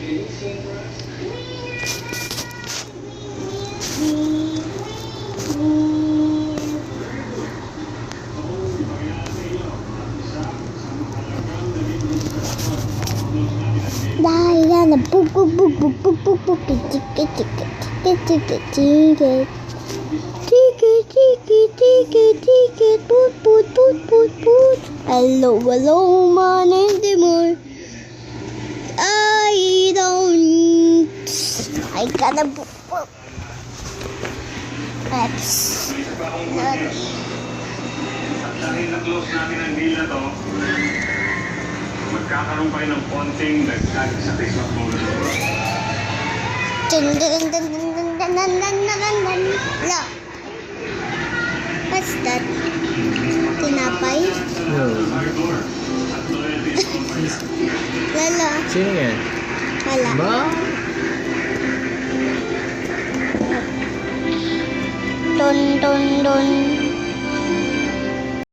Diana, boop boop boop boop boop boop boop, ticket ticket ticket ticket ticket. Ticket, ticket, ticket, ticket, boot, boot, boot, boot, boot. Hello, hello, my name's Timur. I gotta boop, boop. Let's. Dahil na-close natin ang deal na to, magkakaroon kayo ng konting dagdag sa Christmas bonus. Dun, dun, dun, dun, dun, dun, dun, dun, dun, dun, dun. Look. What's that? Tinapay? No. Lala. Sino yan? Wala. Ba? Dun, dun, dun.